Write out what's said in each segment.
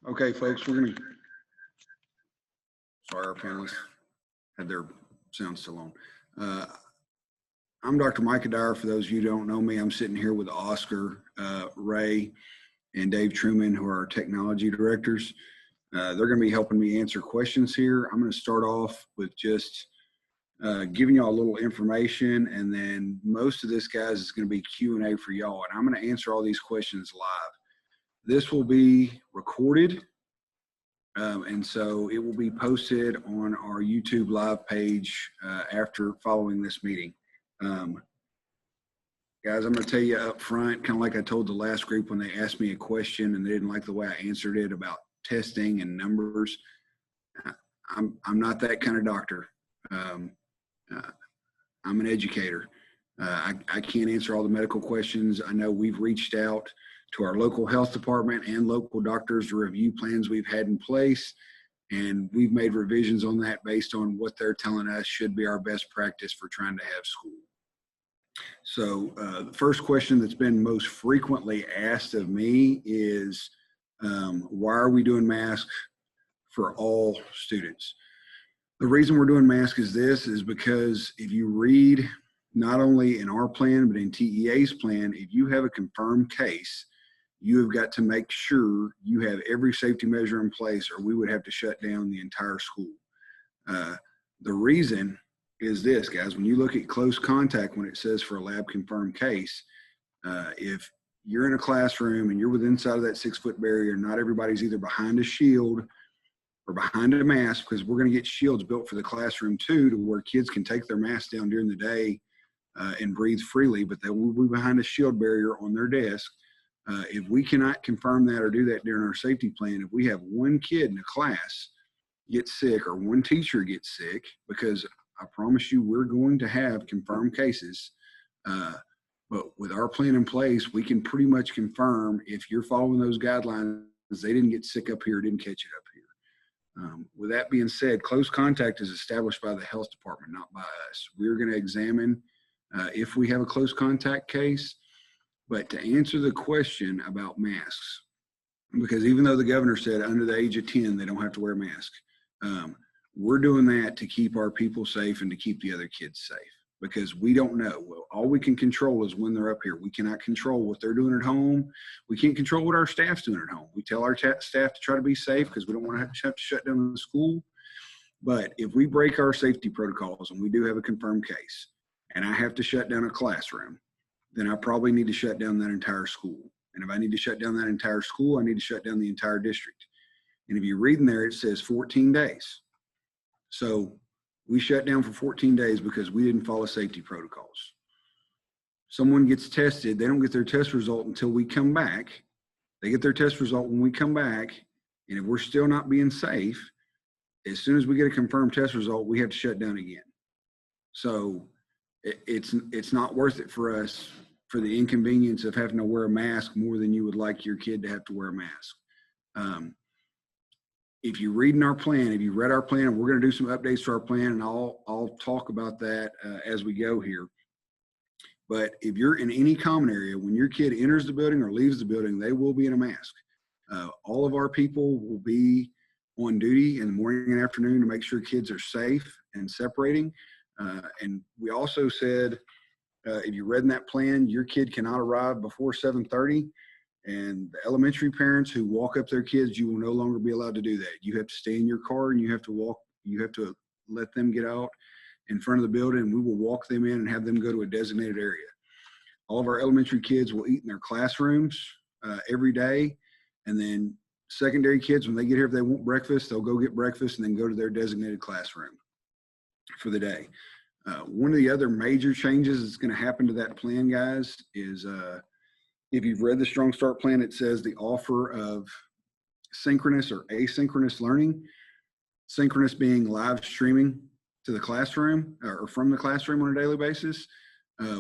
Okay, folks, we're going to, sorry, our panelists had their sound still on. I'm Dr. Micah Dyer. For those of you who don't know me, I'm sitting here with Oscar, Ray, and Dave Truman, who are our technology directors. They're going to be helping me answer questions here. I'm going to start off with just giving y'all a little information, and then most of this, guys, is going to be Q&A for y'all, and I'm going to answer all these questions live. This will be recorded. And so it will be posted on our YouTube live page after following this meeting. Guys, I'm going to tell you up front, kind of like I told the last group when they asked me a question and they didn't like the way I answered it about testing and numbers. I'm not that kind of doctor. I'm an educator. I can't answer all the medical questions. I know we've reached out to our local health department and local doctors to review plans we've had in place, and we've made revisions on that based on what they're telling us should be our best practice for trying to have school. So the first question that's been most frequently asked of me is, why are we doing masks for all students? The reason we're doing masks is because if you read not only in our plan, but in TEA's plan, if you have a confirmed case, you have got to make sure you have every safety measure in place, or we would have to shut down the entire school. The reason is this, guys: when you look at close contact, when it says for a lab confirmed case, if you're in a classroom and you're within inside of that 6-foot barrier, not everybody's either behind a shield or behind a mask, because we're going to get shields built for the classroom too, to where kids can take their mask down during the day and breathe freely, but they will be behind a shield barrier on their desk. If we cannot confirm that or do that during our safety plan, if we have one kid in a class get sick or one teacher gets sick, because I promise you we're going to have confirmed cases, but with our plan in place, we can pretty much confirm if you're following those guidelines, they didn't get sick up here, didn't catch it up here. With that being said, close contact is established by the health department, not by us. We're going to examine if we have a close contact case. But to answer the question about masks, because even though the governor said under the age of 10, they don't have to wear a mask, we're doing that to keep our people safe and to keep the other kids safe, because we don't know. Well, all we can control is when they're up here. We cannot control what they're doing at home. We can't control what our staff's doing at home. We tell our staff to try to be safe because we don't want to have to shut down the school. But if we break our safety protocols and we do have a confirmed case and I have to shut down a classroom, then I probably need to shut down that entire school. And if I need to shut down that entire school, I need to shut down the entire district. And if you read in there, it says 14 days. So we shut down for 14 days because we didn't follow safety protocols. Someone gets tested, they don't get their test result until we come back. They get their test result when we come back. And if we're still not being safe, as soon as we get a confirmed test result, we have to shut down again. So it's not worth it for us, for the inconvenience of having to wear a mask more than you would like your kid to have to wear a mask. If you read in our plan, if you read our plan, and we're going to do some updates to our plan, and I'll talk about that as we go here. But if you're in any common area, when your kid enters the building or leaves the building, they will be in a mask. All of our people will be on duty in the morning and afternoon to make sure kids are safe and separating. And we also said, if you read in that plan, your kid cannot arrive before 7:30. And the elementary parents who walk up their kids, you will no longer be allowed to do that. You have to stay in your car and you have to walk. You have to let them get out in front of the building, and we will walk them in and have them go to a designated area. All of our elementary kids will eat in their classrooms every day. And then secondary kids, when they get here, if they want breakfast, they'll go get breakfast and then go to their designated classroom for the day. One of the other major changes that's going to happen to that plan, guys, is if you've read the Strong Start plan, it says the offer of synchronous or asynchronous learning. Synchronous being live streaming to the classroom or from the classroom on a daily basis.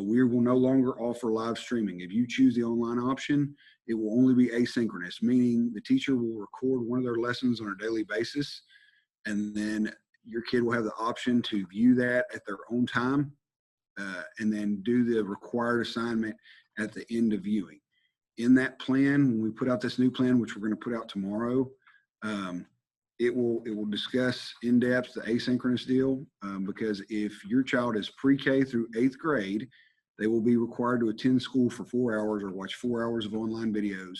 We will no longer offer live streaming. If you choose the online option, it will only be asynchronous, meaning the teacher will record one of their lessons on a daily basis, and then your kid will have the option to view that at their own time and then do the required assignment at the end of viewing. In that plan, when we put out this new plan, which we're going to put out tomorrow, It will discuss in depth the asynchronous deal, because if your child is pre-K through 8th grade, they will be required to attend school for 4 hours or watch 4 hours of online videos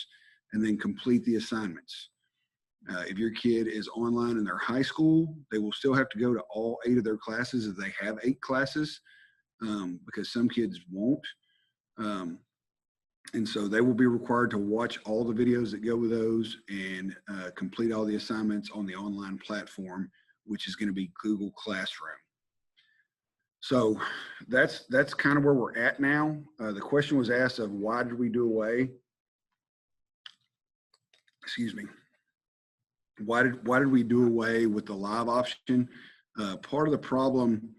and then complete the assignments. If your kid is online in their high school, they will still have to go to all 8 of their classes if they have 8 classes, because some kids won't. And so they will be required to watch all the videos that go with those and complete all the assignments on the online platform, which is going to be Google Classroom. So that's kind of where we're at now. The question was asked of why did we do away? Excuse me. Why did we do away with the live option? Part of the problem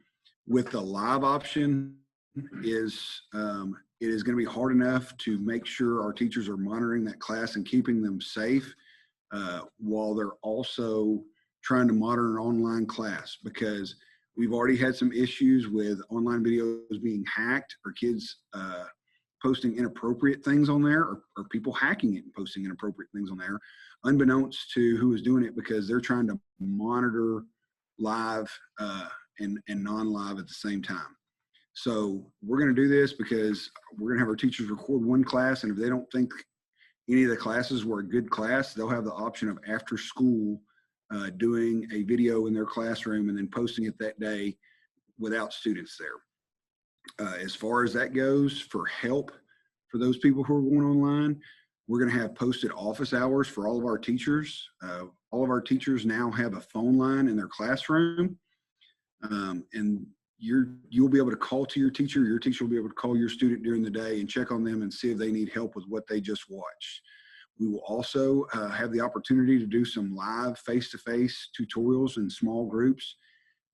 with the live option is it is going to be hard enough to make sure our teachers are monitoring that class and keeping them safe while they're also trying to monitor an online class, because we've already had some issues with online videos being hacked or kids posting inappropriate things on there, or people hacking it and posting inappropriate things on there, unbeknownst to who is doing it, because they're trying to monitor live and non-live at the same time. So we're going to do this because we're going to have our teachers record one class, and if they don't think any of the classes were a good class, they'll have the option of after school doing a video in their classroom and then posting it that day without students there. As far as that goes, for help for those people who are going online, we're going to have posted office hours for all of our teachers. All of our teachers now have a phone line in their classroom, and you'll be able to call to your teacher will be able to call your student during the day and check on them and see if they need help with what they just watched. We will also have the opportunity to do some live face-to-face tutorials in small groups.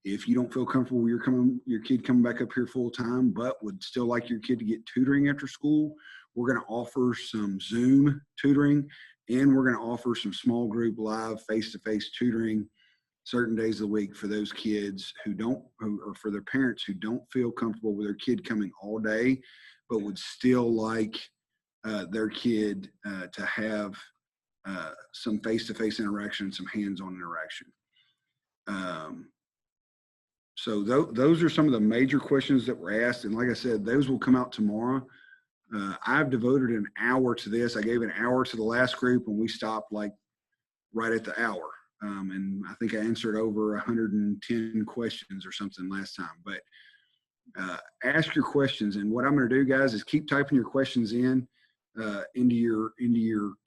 If you don't feel comfortable with your kid coming back up here full time, but would still like your kid to get tutoring after school, we're going to offer some Zoom tutoring, and we're going to offer some small group live face-to-face tutoring certain days of the week for those kids or for their parents who don't feel comfortable with their kid coming all day, but would still like their kid to have some face-to-face interaction, some hands-on interaction. So those are some of the major questions that were asked. And like I said, those will come out tomorrow. I've devoted an hour to this. I gave an hour to the last group, and we stopped like right at the hour. And I think I answered over 110 questions or something last time. But ask your questions. And what I'm going to do, guys, is keep typing your questions into your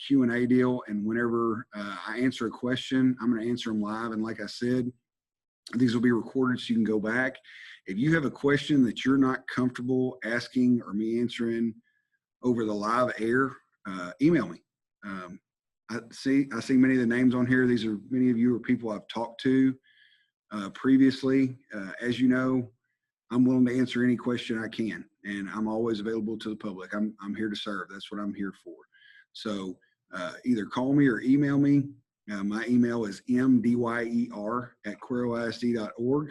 Q&A deal. And whenever I answer a question, I'm going to answer them live. And like I said, these will be recorded so you can go back. If you have a question that you're not comfortable asking or me answering over the live air, email me. I see many of the names on here. These are many of you are people I've talked to previously. As you know, I'm willing to answer any question I can, and I'm always available to the public. I'm here to serve. That's what I'm here for. So either call me or email me. My email is mdyer@cueroisd.org,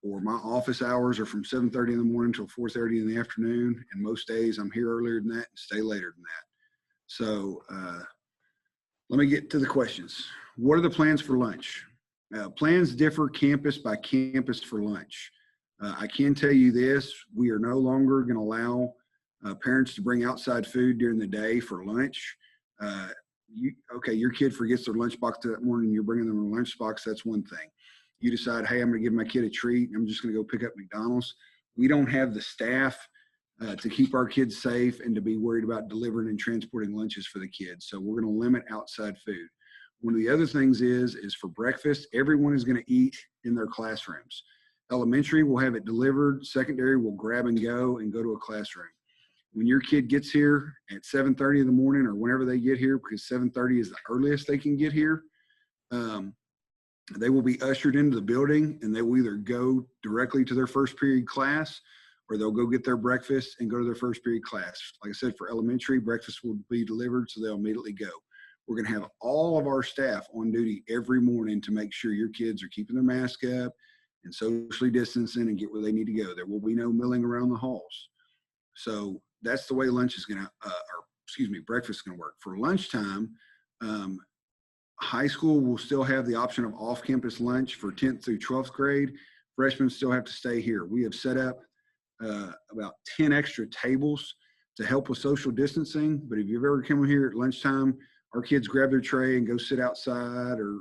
or my office hours are from 7:30 in the morning till 4:30 in the afternoon. And most days I'm here earlier than that and stay later than that. So let me get to the questions. What are the plans for lunch? Plans differ campus by campus for lunch. I can tell you this, we are no longer going to allow parents to bring outside food during the day for lunch. Your kid forgets their lunchbox that morning, you're bringing them a lunchbox, that's one thing. You decide, hey, I'm going to give my kid a treat, I'm just going to go pick up McDonald's. We don't have the staff to keep our kids safe and to be worried about delivering and transporting lunches for the kids. So we're going to limit outside food. One of the other things is for breakfast, everyone is going to eat in their classrooms. Elementary will have it delivered. Secondary will grab and go to a classroom. When your kid gets here at 7:30 in the morning or whenever they get here, because 7:30 is the earliest they can get here, they will be ushered into the building, and they will either go directly to their first period class, or they'll go get their breakfast and go to their first period class. Like I said, for elementary, breakfast will be delivered, so they'll immediately go. We're going to have all of our staff on duty every morning to make sure your kids are keeping their mask up and socially distancing and get where they need to go. There will be no milling around the halls. So that's the way breakfast is going to work. For lunchtime, High school will still have the option of off-campus lunch for 10th through 12th grade. Freshmen still have to stay here. We have set up about 10 extra tables to help with social distancing. But if you've ever come here at lunchtime, our kids grab their tray and go sit outside or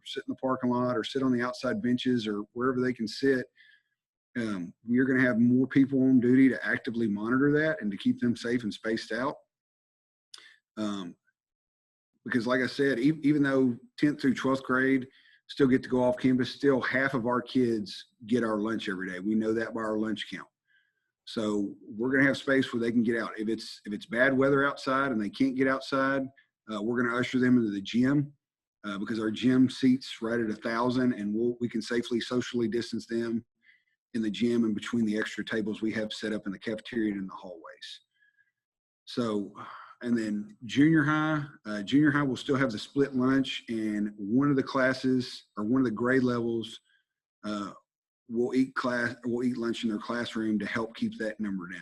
sit in the parking lot or sit on the outside benches or wherever they can sit. We are going to have more people on duty to actively monitor that and to keep them safe and spaced out. Because like I said, even though 10th through 12th grade still get to go off campus, still half of our kids get our lunch every day. We know that by our lunch count. So we're going to have space where they can get out. If it's bad weather outside and they can't get outside, we're going to usher them into the gym because our gym seats right at 1,000, and we can safely socially distance them in the gym and between the extra tables we have set up in the cafeteria and in the hallways. So, and then junior high will still have the split lunch, and one of the classes or one of the grade levels will eat lunch in their classroom to help keep that number down.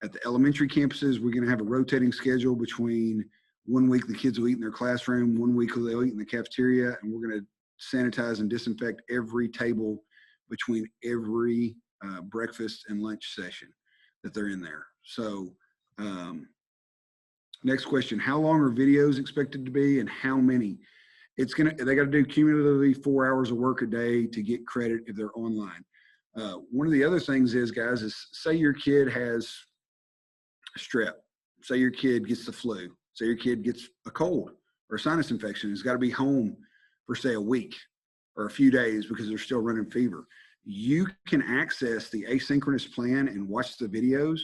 At the elementary campuses, we're going to have a rotating schedule between 1 week the kids will eat in their classroom, 1 week they'll eat in the cafeteria, and we're going to sanitize and disinfect every table between every breakfast and lunch session that they're in there. So next question, how long are videos expected to be and how many? They got to do cumulatively 4 hours of work a day to get credit if they're online. One of the other things is, guys, is say your kid has strep, say your kid gets the flu, say your kid gets a cold or a sinus infection, has got to be home for say a week or a few days because they're still running fever. You can access the asynchronous plan and watch the videos.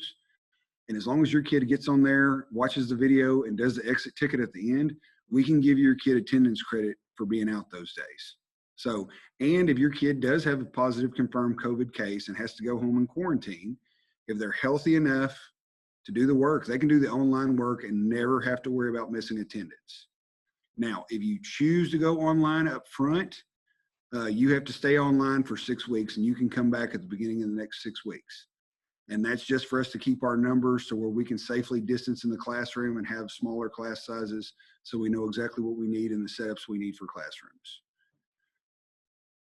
And as long as your kid gets on there, watches the video, and does the exit ticket at the end, we can give your kid attendance credit for being out those days. So, and if your kid does have a positive confirmed COVID case and has to go home in quarantine, if they're healthy enough to do the work, they can do the online work and never have to worry about missing attendance. Now, if you choose to go online up front, you have to stay online for 6 weeks, and you can come back at the beginning of the next 6 weeks. And that's just for us to keep our numbers to where we can safely distance in the classroom and have smaller class sizes so we know exactly what we need and the setups we need for classrooms.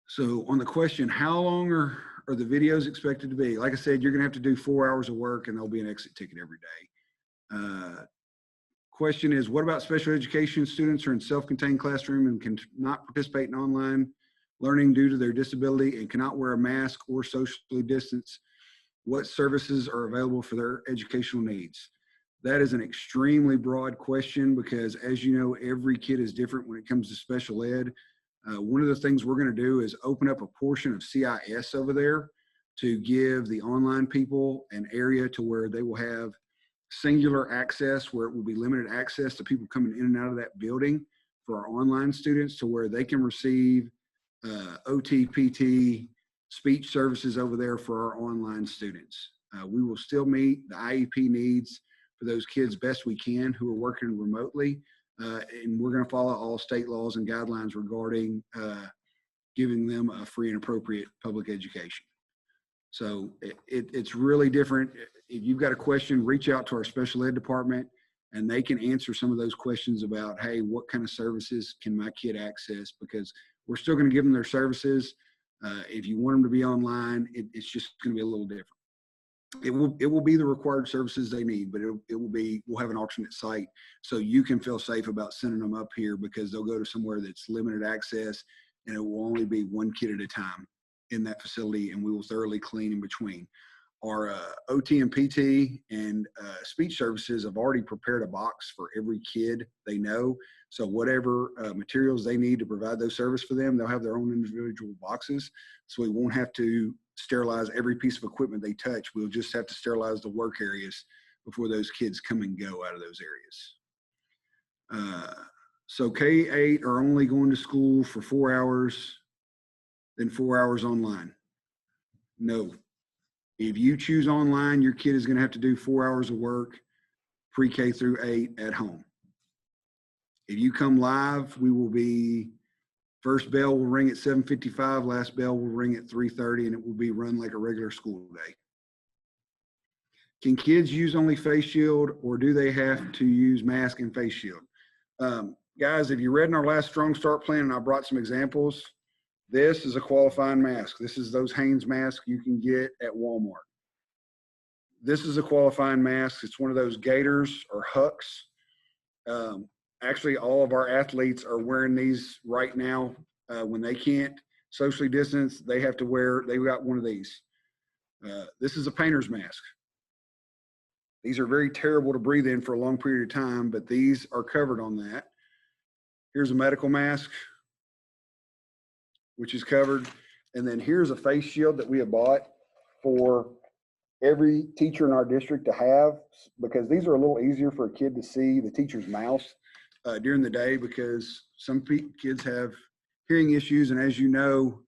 So on the question, how long are the videos expected to be? Like I said, you're going to have to do 4 hours of work and there'll be an exit ticket every day. Question is, what about special education students who are in self-contained classroom and cannot participate in online learning due to their disability and cannot wear a mask or socially distance? What services are available for their educational needs? That is an extremely broad question because, as you know, every kid is different when it comes to special ed. One of the things we're going to do is open up a portion of CIS over there to give the online people an area to where they will have singular access, where it will be limited access to people coming in and out of that building for our online students, to where they can receive OT, PT, speech services over there for our online students. We will still meet the IEP needs for those kids best we can who are working remotely. And we're going to follow all state laws and guidelines regarding giving them a free and appropriate public education. So it's really different. If you've got a question, reach out to our special ed department and they can answer some of those questions about, hey, what kind of services can my kid access? Because we're still going to give them their services. If you want them to be online, it's just going to be a little different. It will be the required services they need, but we'll have an alternate site so you can feel safe about sending them up here because they'll go to somewhere that's limited access and it will only be one kid at a time in that facility, and we will thoroughly clean in between. Our OT and PT and speech services have already prepared a box for every kid they know. So whatever materials they need to provide those services for them, they'll have their own individual boxes. So we won't have to sterilize every piece of equipment they touch. We'll just have to sterilize the work areas before those kids come and go out of those areas. So K-8 are only going to school for 4 hours, then 4 hours online. No. If you choose online, your kid is going to have to do 4 hours of work pre-K through 8 at home. If you come live, we will be, first bell will ring at 7:55, last bell will ring at 3:30, and it will be run like a regular school day. Can kids use only face shield, or do they have to use mask and face shield? Guys, if you read in our last Strong Start plan, and I brought some examples, this is a qualifying mask. This is those Hanes masks you can get at Walmart. This is a qualifying mask. It's one of those gaiters or hucks. Actually, all of our athletes are wearing these right now. When they can't socially distance, they have to wear, they've got one of these. This is a painter's mask. These are very terrible to breathe in for a long period of time, but these are covered on that. Here's a medical mask, which is covered. And then here's a face shield that we have bought for every teacher in our district to have, because these are a little easier for a kid to see the teacher's mouth during the day, because some kids have hearing issues. And as you know,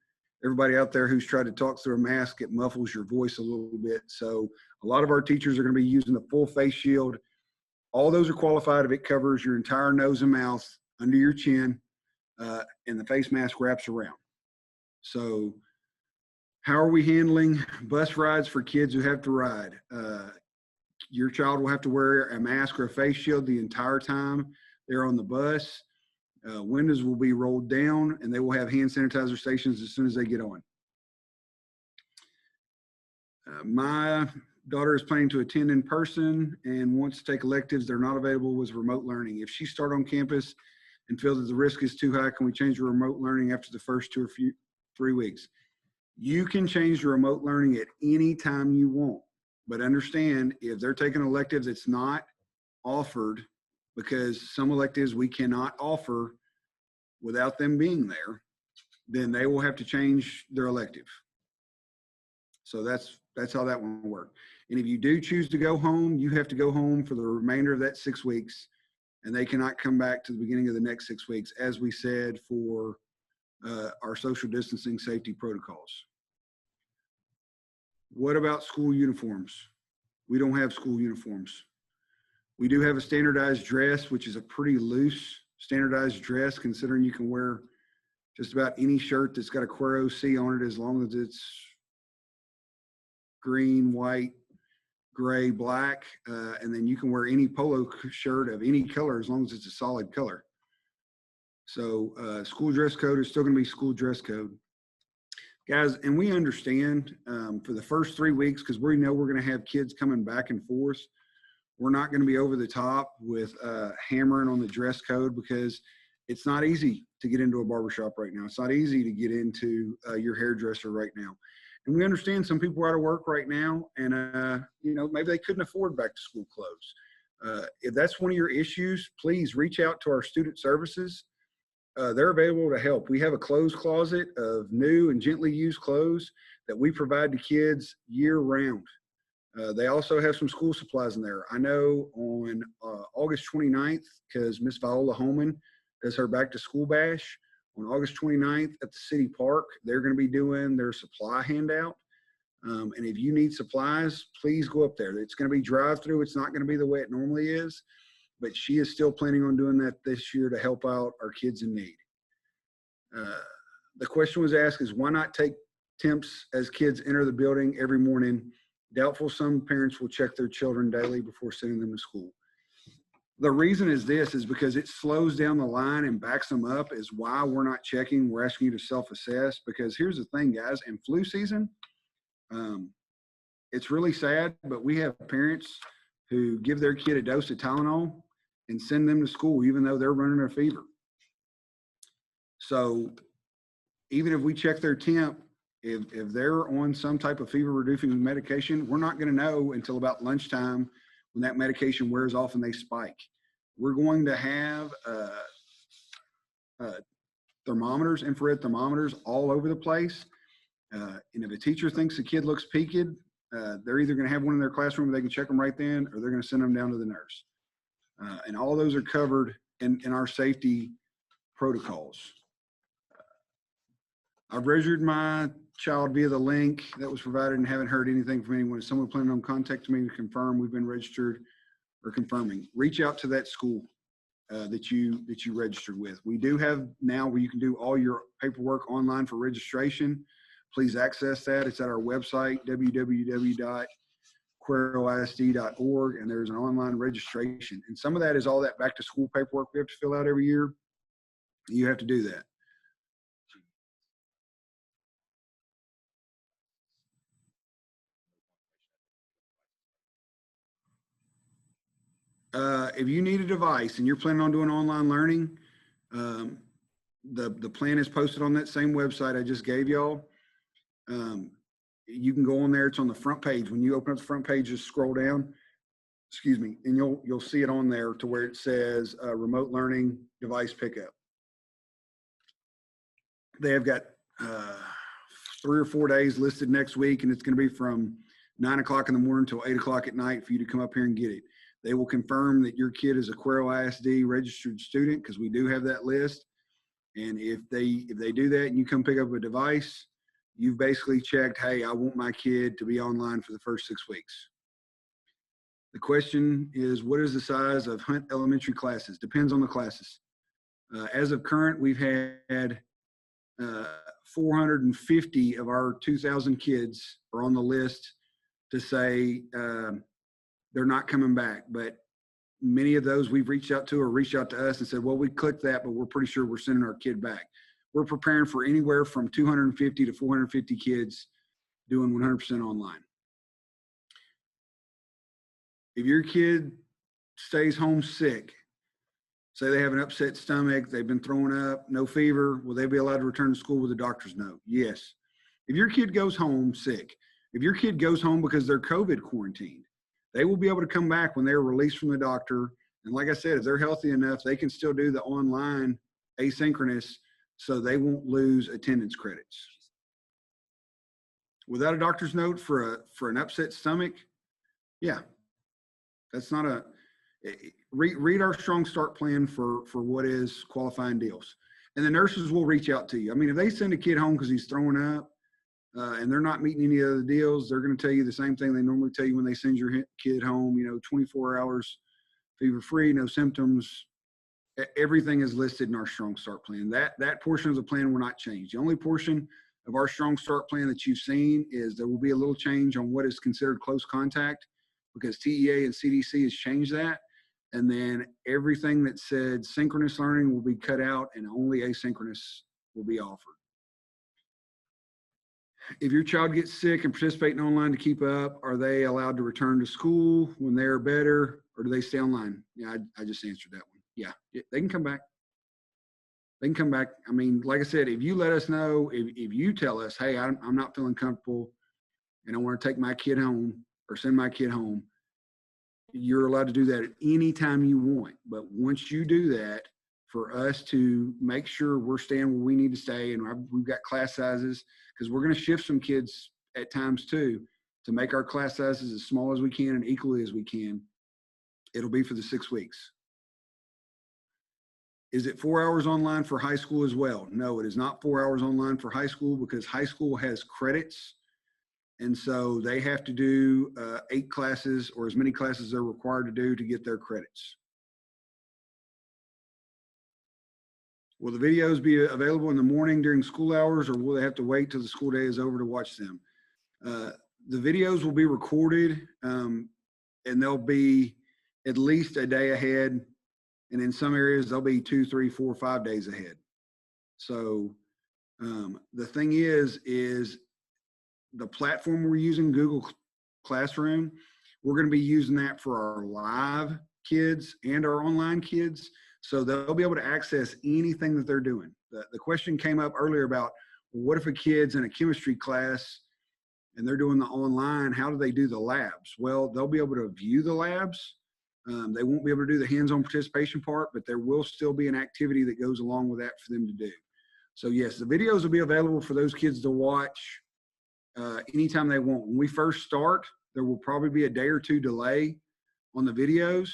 everybody out there who's tried to talk through a mask, it muffles your voice a little bit. So a lot of our teachers are going to be using the full face shield. All those are qualified if it covers your entire nose and mouth, under your chin, and the face mask wraps around. So how are we handling bus rides for kids who have to ride? Your child will have to wear a mask or a face shield the entire time they're on the bus. Windows will be rolled down, and they will have hand sanitizer stations as soon as they get on. My daughter is planning to attend in person and wants to take electives. They're not available with remote learning. If she starts on campus and feels that the risk is too high, can we change to remote learning after the first 2 or 3 weeks? You can change to remote learning at any time you want, but understand if they're taking electives, it's not offered, because some electives we cannot offer without them being there, then they will have to change their elective. So that's how that one will work. And if you do choose to go home, you have to go home for the remainder of that 6 weeks, and they cannot come back to the beginning of the next 6 weeks, as we said, for our social distancing safety protocols. What about school uniforms? We don't have school uniforms. We do have a standardized dress, which is a pretty loose standardized dress, considering you can wear just about any shirt that's got a Cuero ISD on it, as long as it's green, white, gray, black, and then you can wear any polo shirt of any color as long as it's a solid color. So school dress code is still going to be school dress code. Guys, and we understand for the first 3 weeks, because we know we're going to have kids coming back and forth, we're not going to be over the top with hammering on the dress code, because it's not easy to get into a barbershop right now. It's not easy to get into your hairdresser right now. And we understand some people are out of work right now, and you know, maybe they couldn't afford back to school clothes. If that's one of your issues, please reach out to our student services. They're available to help. We have a clothes closet of new and gently used clothes that we provide to kids year round. They also have some school supplies in there. I know on August 29th, because Miss Viola Holman does her back to school bash, on August 29th at the city park, they're going to be doing their supply handout. And if you need supplies, please go up there. It's going to be drive-through. It's not going to be the way it normally is, but she is still planning on doing that this year to help out our kids in need. The question was asked is, why not take temps as kids enter the building every morning? Doubtful some parents will check their children daily before sending them to school. The reason is this, is because it slows down the line and backs them up, is why we're not checking. We're asking you to self-assess, because here's the thing, guys, in flu season, it's really sad, but we have parents who give their kid a dose of Tylenol and send them to school, even though they're running a fever. So even if we check their temp, if they're on some type of fever reducing medication, we're not going to know until about lunchtime when that medication wears off and they spike. We're going to have thermometers, infrared thermometers all over the place. And if a teacher thinks a kid looks peaked, they're either going to have one in their classroom where they can check them right then, or they're going to send them down to the nurse. And all those are covered in our safety protocols. I've registered my child via the link that was provided and haven't heard anything from anyone. Is someone planning on contacting me to confirm we've been registered or confirming? Reach out to that school that you registered with. We do have now where you can do all your paperwork online for registration. Please access that. It's at our website, www.cueroisd.org, and there's an online registration. And some of that is all that back to school paperwork we have to fill out every year. You have to do that. If you need a device and you're planning on doing online learning, um, the plan is posted on that same website I just gave y'all. You can go on there. It's on the front page. When you open up the front page, just scroll down, excuse me, and you'll see it on there to where it says remote learning device pickup. They have got 3 or 4 days listed next week, and it's going to be from 9 o'clock in the morning till 8 o'clock at night for you to come up here and get it. They will confirm that your kid is a Cuero ISD registered student, because we do have that list. And if they do that and you come pick up a device, you've basically checked, hey, I want my kid to be online for the first 6 weeks. The question is, what is the size of Hunt Elementary classes? Depends on the classes. As of current, we've had 450 of our 2,000 kids are on the list to say they're not coming back. But many of those we've reached out to or reached out to us and said, well, we clicked that, but we're pretty sure we're sending our kid back. We're preparing for anywhere from 250 to 450 kids doing 100% online. If your kid stays home sick, say they have an upset stomach, they've been throwing up, no fever, will they be allowed to return to school with a doctor's note? Yes. If your kid goes home sick, if your kid goes home because they're COVID quarantined, they will be able to come back when they're released from the doctor. And like I said, if they're healthy enough, they can still do the online asynchronous, so they won't lose attendance credits. Without a doctor's note for an upset stomach, yeah, that's not a, read our Strong Start plan for what is qualifying deals. And the nurses will reach out to you. I mean, if they send a kid home because he's throwing up and they're not meeting any other deals, they're going to tell you the same thing they normally tell you when they send your kid home, 24 hours fever-free, no symptoms. Everything is listed in our Strong Start plan. That portion of the plan will not change. The only portion of our Strong Start plan that you've seen is there will be a little change on what is considered close contact, because TEA and CDC has changed that. And then everything that said synchronous learning will be cut out and only asynchronous will be offered. If your child gets sick and participating online to keep up, are they allowed to return to school when they're better, or do they stay online? Yeah, I just answered that one. Yeah, they can come back. They can come back. I mean, like I said, if you let us know, if you tell us, hey, I'm not feeling comfortable and I want to take my kid home or send my kid home, you're allowed to do that at any time you want. But once you do that, for us to make sure we're staying where we need to stay, and we've got class sizes, because we're going to shift some kids at times too, to make our class sizes as small as we can and equally as we can. It'll be for the 6 weeks. Is it 4 hours online for high school as well? No, it is not 4 hours online for high school, because high school has credits. And so they have to do 8 classes or as many classes they're required to do to get their credits. Will the videos be available in the morning during school hours, or will they have to wait till the school day is over to watch them? The videos will be recorded and they'll be at least a day ahead. And in some areas, they'll be 2, 3, 4, 5 days ahead. So the thing is the platform we're using, Google Classroom, we're going to be using that for our live kids and our online kids. So they'll be able to access anything that they're doing. The question came up earlier about, well, what if a kid's in a chemistry class and they're doing the online, how do they do the labs? Well, they'll be able to view the labs. They won't be able to do the hands-on participation part, but there will still be an activity that goes along with that for them to do. So yes, the videos will be available for those kids to watch anytime they want. When we first start, there will probably be a day or 2 delay on the videos,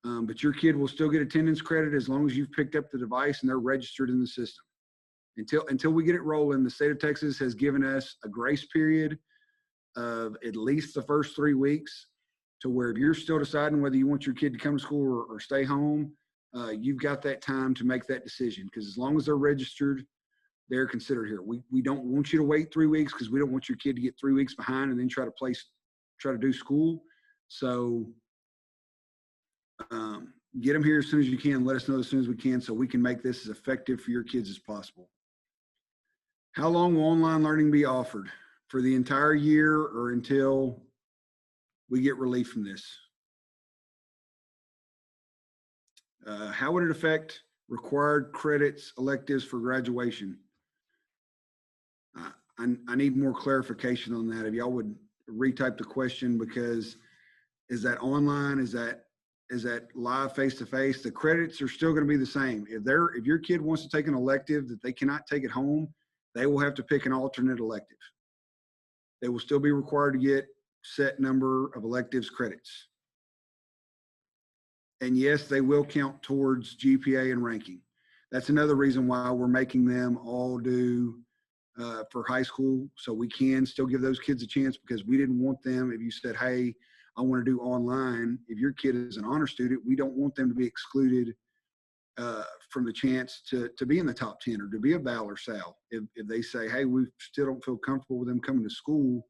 but your kid will still get attendance credit as long as you've picked up the device and they're registered in the system. Until we get it rolling, the state of Texas has given us a grace period of at least the first 3 weeks, to where if you're still deciding whether you want your kid to come to school or stay home, you've got that time to make that decision, because as long as they're registered, they're considered here. We don't want you to wait 3 weeks, because we don't want your kid to get 3 weeks behind and then try to do school. So Get them here as soon as you can. Let us know as soon as we can so we can make this as effective for your kids as possible. How long will online learning be offered? For the entire year or until we get relief from this? How would it affect required credits, electives for graduation? I need more clarification on that. If y'all would retype the question, because is that online? Is that live face-to-face? The credits are still going to be the same. If your kid wants to take an elective that they cannot take at home, they will have to pick an alternate elective. They will still be required to get set number of electives credits. And yes, they will count towards GPA and ranking. That's another reason why we're making them all do for high school, so we can still give those kids a chance, because we didn't want them, if you said, hey, I want to do online, if your kid is an honor student, we don't want them to be excluded from the chance to be in the top 10 or to be a Val or Sal. If they say, hey, we still don't feel comfortable with them coming to school,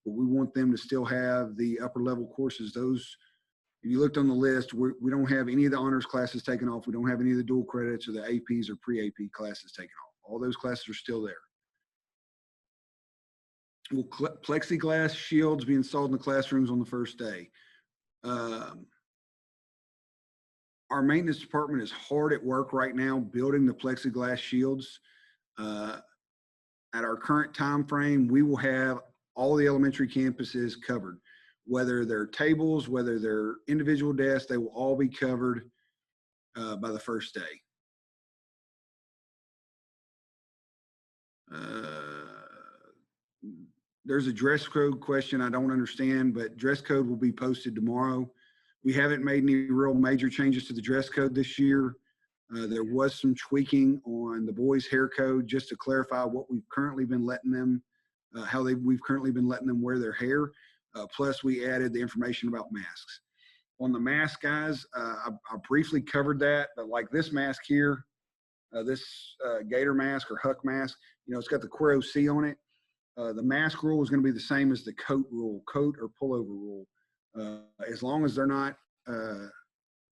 but we want them to still have the upper level courses. Those, if you looked on the list, we don't have any of the honors classes taken off. We don't have any of the dual credits or the APs or pre-AP classes taken off. All those classes are still there. Will plexiglass shields be installed in the classrooms on the first day? Our maintenance department is hard at work right now building the plexiglass shields. At our current time frame, we will have all the elementary campuses covered. Whether they're tables, whether they're individual desks, they will all be covered by the first day. There's a dress code question I don't understand, but dress code will be posted tomorrow. We haven't made any real major changes to the dress code this year. There was some tweaking on the boys' hair code just to clarify what we've currently been letting them, we've currently been letting them wear their hair. Plus, we added the information about masks. On the mask, guys, I briefly covered that, but like this mask here, this gator mask or Huck mask, it's got the Cuero C on it. The mask rule is going to be the same as the coat rule, coat or pullover rule. As long as they're not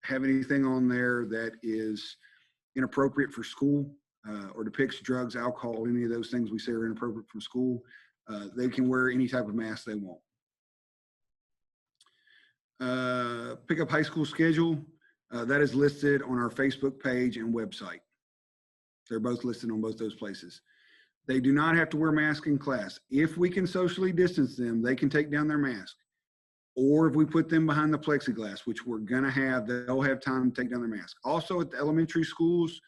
have anything on there that is inappropriate for school or depicts drugs, alcohol, any of those things we say are inappropriate for school, they can wear any type of mask they want. Pick up high school schedule. That is listed on our Facebook page and website. They're both listed on both those places. They do not have to wear masks in class. If we can socially distance them, they can take down their mask. Or if we put them behind the plexiglass, which we're gonna have, they'll have time to take down their mask. Also at the elementary schools,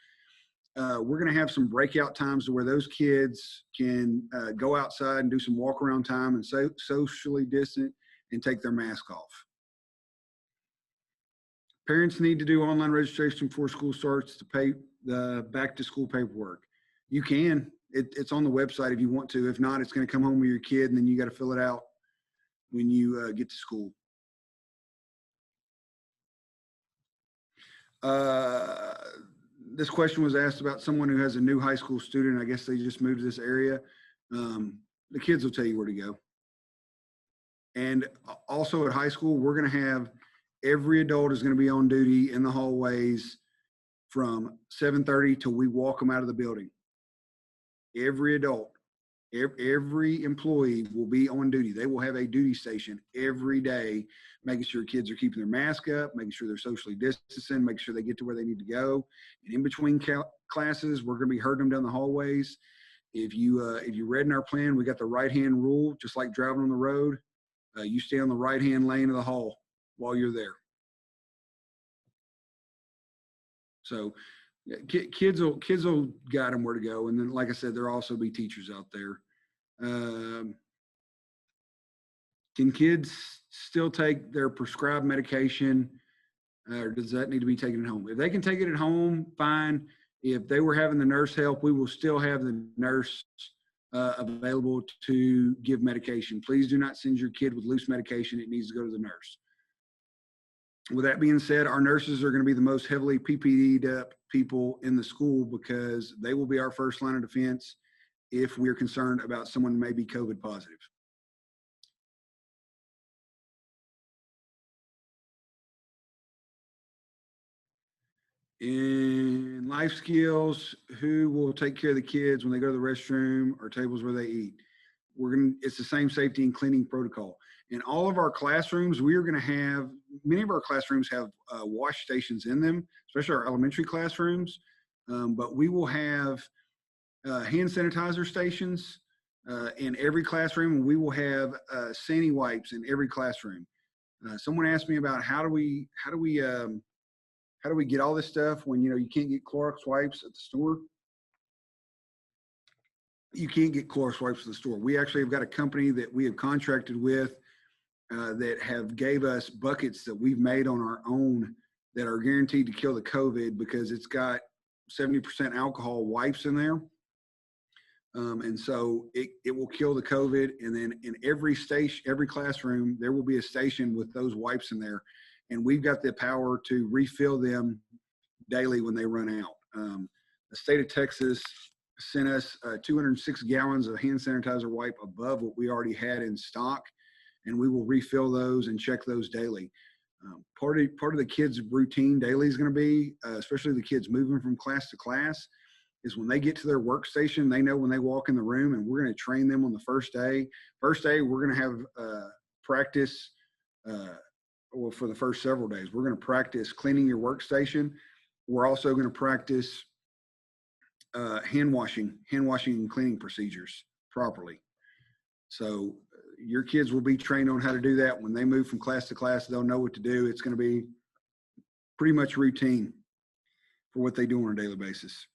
we're gonna have some breakout times to where those kids can go outside and do some walk around time and socially distant and take their mask off. Parents need to do online registration before school starts to pay the back to school paperwork. You can. It's on the website if you want to. If not, it's going to come home with your kid, and then you got to fill it out when you get to school. This question was asked about someone who has a new high school student. I guess they just moved to this area. The kids will tell you where to go. And also at high school, we're going to have every adult is going to be on duty in the hallways from 7:30 till we walk them out of the building. Every adult, every employee will be on duty. They will have a duty station every day, making sure kids are keeping their mask up, making sure they're socially distancing, making sure they get to where they need to go. And in between classes, we're going to be herding them down the hallways. If you read in our plan, we got the right-hand rule, just like driving on the road. You stay on the right-hand lane of the hall while you're there. So kids will guide them where to go. And then, like I said, there'll also be teachers out there. Can kids still take their prescribed medication, or does that need to be taken at home? If they can take it at home, fine. If they were having the nurse help, we will still have the nurse available to give medication. Please do not send your kid with loose medication. It needs to go to the nurse. With that being said, our nurses are going to be the most heavily PPE'd up people in the school, because they will be our first line of defense if we're concerned about someone who may be COVID positive. In life skills, who will take care of the kids when they go to the restroom or tables where they eat? It's the same safety and cleaning protocol. In all of our classrooms, we are going to have, many of our classrooms have wash stations in them, especially our elementary classrooms. But we will have hand sanitizer stations in every classroom, and we will have Sandy wipes in every classroom. Someone asked me about how do we get all this stuff when you can't get Clorox wipes at the store? You can't get Clorox wipes at the store. We actually have got a company that we have contracted with that have gave us buckets that we've made on our own that are guaranteed to kill the COVID because it's got 70% alcohol wipes in there. And so it will kill the COVID. And then in every station, every classroom, there will be a station with those wipes in there. And we've got the power to refill them daily when they run out. The state of Texas sent us 206 gallons of hand sanitizer wipe above what we already had in stock, and we will refill those and check those daily. Part of the kids' routine daily is going to be, especially the kids moving from class to class, is when they get to their workstation, they know when they walk in the room, and we're going to train them on the first day. First day, we're going to have practice, well, for the first several days, we're going to practice cleaning your workstation. We're also going to practice hand washing and cleaning procedures properly. So your kids will be trained on how to do that. When they move from class to class, they'll know what to do. It's going to be pretty much routine for what they do on a daily basis.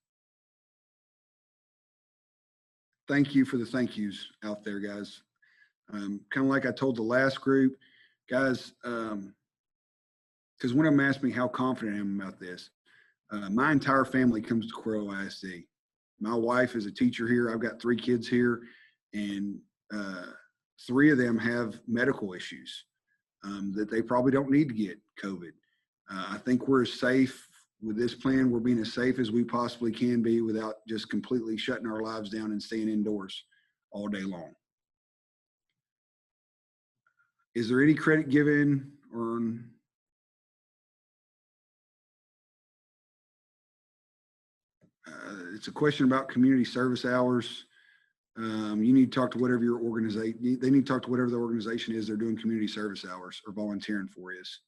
Thank you for the thank yous out there, guys. Kind of like I told the last group, guys, because one of them asked me how confident I am about this. My entire family comes to Cuero ISD. My wife is a teacher here. I've got 3 kids here, and 3 of them have medical issues that they probably don't need to get COVID. I think we're as safe with this plan. We're being as safe as we possibly can be without just completely shutting our lives down and staying indoors all day long. Is there any credit given on? It's a question about community service hours. You need to talk to whatever your organization, they need to talk to whatever the organization is they're doing community service hours or volunteering for is.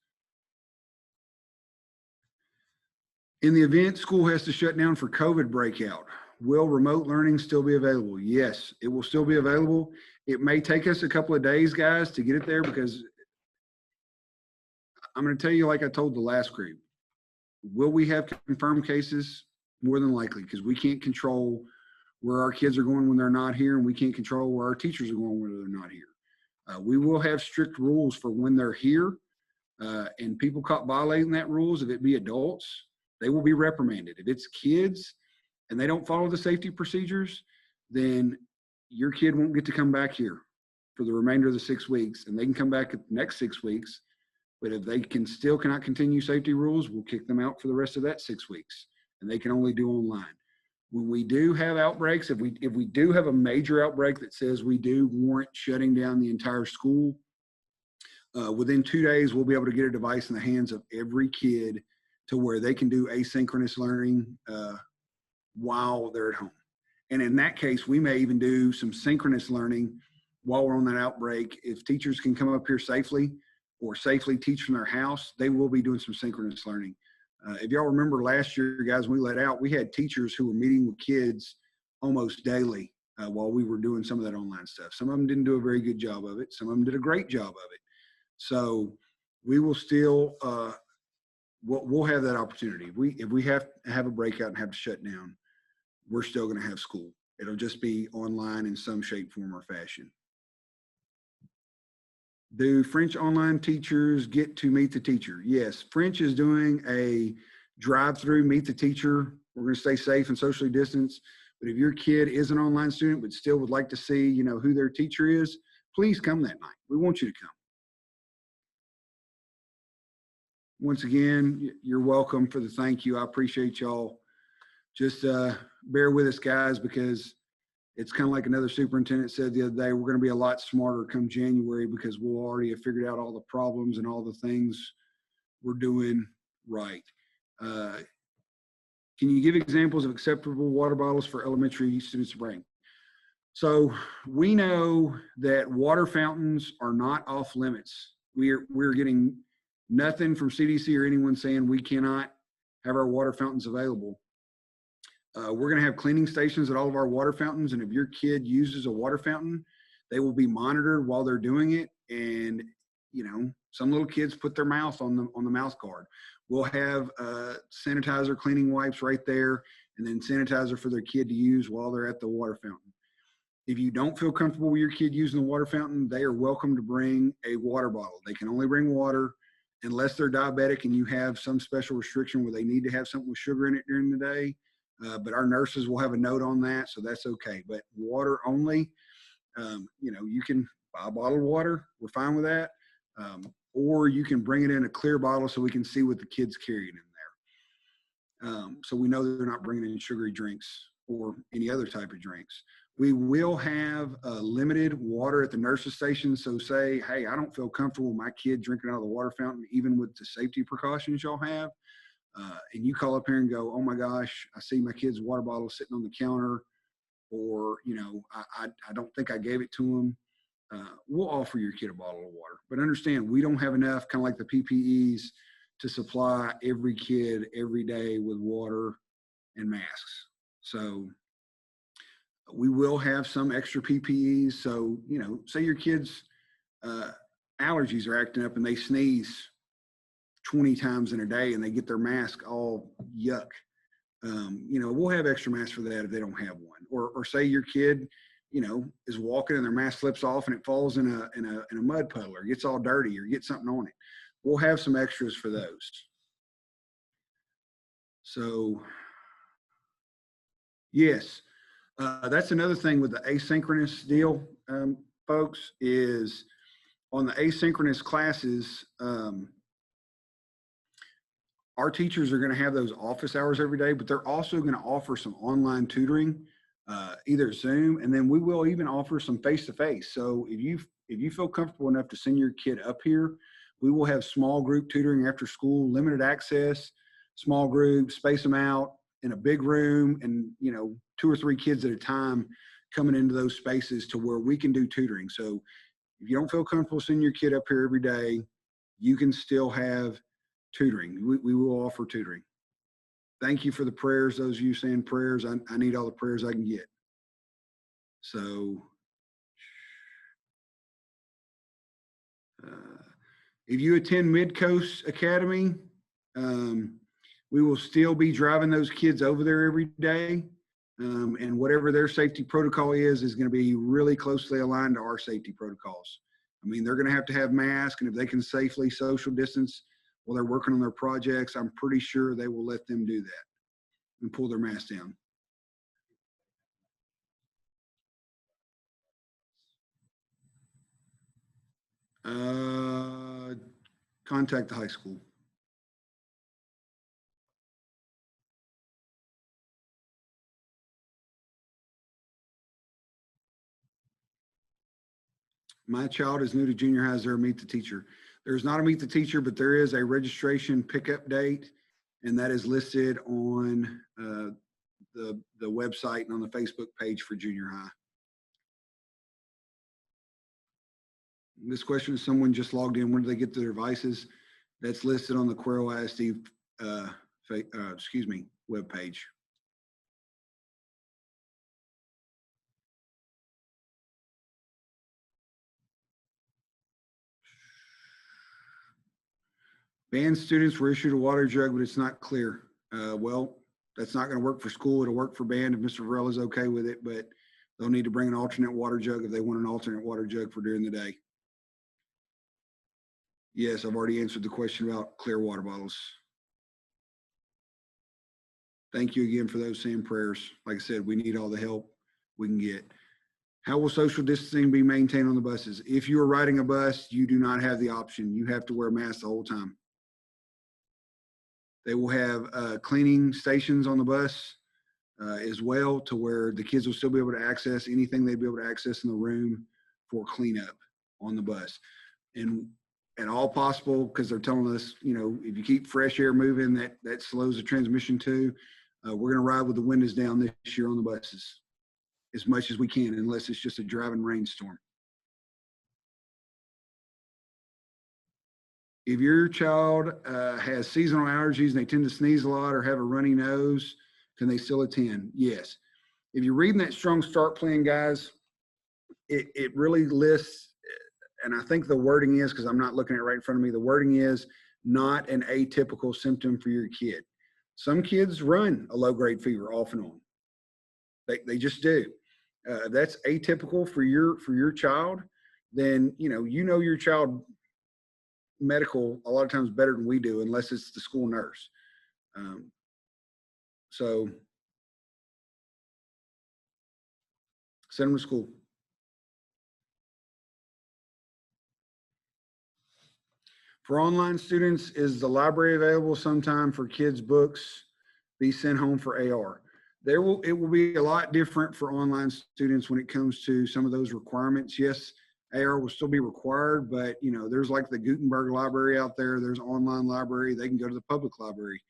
In the event school has to shut down for COVID breakout, will remote learning still be available? Yes, it will still be available. It may take us a couple of days, guys, to get it there because I'm going to tell you, like I told the last group, will we have confirmed cases? More than likely, because we can't control where our kids are going when they're not here, and we can't control where our teachers are going when they're not here. We will have strict rules for when they're here, and people caught violating that rules, if it be adults, they will be reprimanded. If it's kids and they don't follow the safety procedures, then your kid won't get to come back here for the remainder of the 6 weeks, and they can come back the next 6 weeks. But if they cannot continue safety rules, we'll kick them out for the rest of that 6 weeks, and they can only do online. When we do have outbreaks, if we do have a major outbreak that says we do warrant shutting down the entire school, within 2 days, we'll be able to get a device in the hands of every kid to where they can do asynchronous learning while they're at home. And in that case, we may even do some synchronous learning while we're on that outbreak. If teachers can come up here safely or safely teach from their house, they will be doing some synchronous learning. If y'all remember last year, guys, when we let out, we had teachers who were meeting with kids almost daily while we were doing some of that online stuff. Some of them didn't do a very good job of it. Some of them did a great job of it. So we will still, we'll have that opportunity. If we have to have a breakout and have to shut down, we're still going to have school. It'll just be online in some shape, form, or fashion. Do French online teachers get to meet the teacher? Yes, French is doing a drive-through meet the teacher. We're going to stay safe and socially distanced. But if your kid is an online student but still would like to see, who their teacher is, please come that night. We want you to come. Once again, you're welcome for the thank you. I appreciate y'all. Just bear with us, guys, because it's kind of like another superintendent said the other day, we're going to be a lot smarter come January because we'll already have figured out all the problems and all the things we're doing right. Can you give examples of acceptable water bottles for elementary students to bring? So we know that water fountains are not off limits. We're getting nothing from CDC or anyone saying we cannot have our water fountains available. We're going to have cleaning stations at all of our water fountains, and if your kid uses a water fountain, they will be monitored while they're doing it. And some little kids put their mouth on the mouth guard. We'll have sanitizer, cleaning wipes right there, and then sanitizer for their kid to use while they're at the water fountain. If you don't feel comfortable with your kid using the water fountain, they are welcome to bring a water bottle. They can only bring water unless they're diabetic and you have some special restriction where they need to have something with sugar in it during the day. But our nurses will have a note on that, so that's okay. But water only, you can buy a bottle of water. We're fine with that. Or you can bring it in a clear bottle so we can see what the kids carrying in there. So we know that they're not bringing in sugary drinks or any other type of drinks. We will have limited water at the nurses station. So say, hey, I don't feel comfortable with my kid drinking out of the water fountain, even with the safety precautions y'all have. And you call up here and go, oh my gosh, I see my kid's water bottle sitting on the counter, or, I don't think I gave it to him. We'll offer your kid a bottle of water. But understand, we don't have enough, kind of like the PPEs, to supply every kid every day with water and masks. So we will have some extra PPEs. So, say your kids' allergies are acting up and they sneeze 20 times in a day and they get their mask all yuck. We'll have extra masks for that if they don't have one. Or say your kid, is walking and their mask slips off and it falls in a mud puddle or gets all dirty or gets something on it. We'll have some extras for those. So, yes, that's another thing with the asynchronous deal, folks, is on the asynchronous classes, our teachers are going to have those office hours every day, but they're also going to offer some online tutoring, either Zoom, and then we will even offer some face-to-face. So if you feel comfortable enough to send your kid up here, we will have small group tutoring after school, limited access, small groups, space them out in a big room, and 2 or 3 kids at a time coming into those spaces to where we can do tutoring. So if you don't feel comfortable sending your kid up here every day, you can still have tutoring. We will offer tutoring. Thank you for the prayers. Those of you saying prayers, I need all the prayers I can get. So if you attend Midcoast Academy, we will still be driving those kids over there every day. And whatever their safety protocol is going to be really closely aligned to our safety protocols. I mean, they're going to have masks, and if they can safely social distance while they're working on their projects, I'm pretty sure they will let them do that and pull their masks down. Contact the high school. My child is new to junior high. Is there a meet the teacher? There's not a meet the teacher, but there is a registration pickup date, and that is listed on the website and on the Facebook page for junior high. This question is someone just logged in. When do they get to their devices? That's listed on the Cuero ISD webpage. Band students were issued a water jug, but it's not clear. Well, that's not going to work for school. It'll work for band if Mr. Varela is okay with it, but they'll need to bring an alternate water jug if they want an alternate water jug for during the day. Yes, I've already answered the question about clear water bottles. Thank you again for those same prayers. Like I said, we need all the help we can get. How will social distancing be maintained on the buses? If you are riding a bus, you do not have the option. You have to wear masks the whole time. They will have cleaning stations on the bus as well, to where the kids will still be able to access anything they'd be able to access in the room for cleanup on the bus. And at all possible, because they're telling us, if you keep fresh air moving, that slows the transmission too. We're going to ride with the windows down this year on the buses as much as we can, unless it's just a driving rainstorm. If your child has seasonal allergies and they tend to sneeze a lot or have a runny nose, can they still attend? Yes. If you're reading that strong start plan, guys, it really lists, and I think the wording is, because I'm not looking at it right in front of me, the wording is not an atypical symptom for your kid. Some kids run a low-grade fever off and on. They just do. That's atypical for your child. Then you know your child medical a lot of times better than we do, unless it's the school nurse. So send them to school. For online students, is the library available sometime for kids' books be sent home for AR? It will be a lot different for online students when it comes to some of those requirements. Yes, AR will still be required, but you know, there's like the Gutenberg library out there. There's online library. They can go to the public library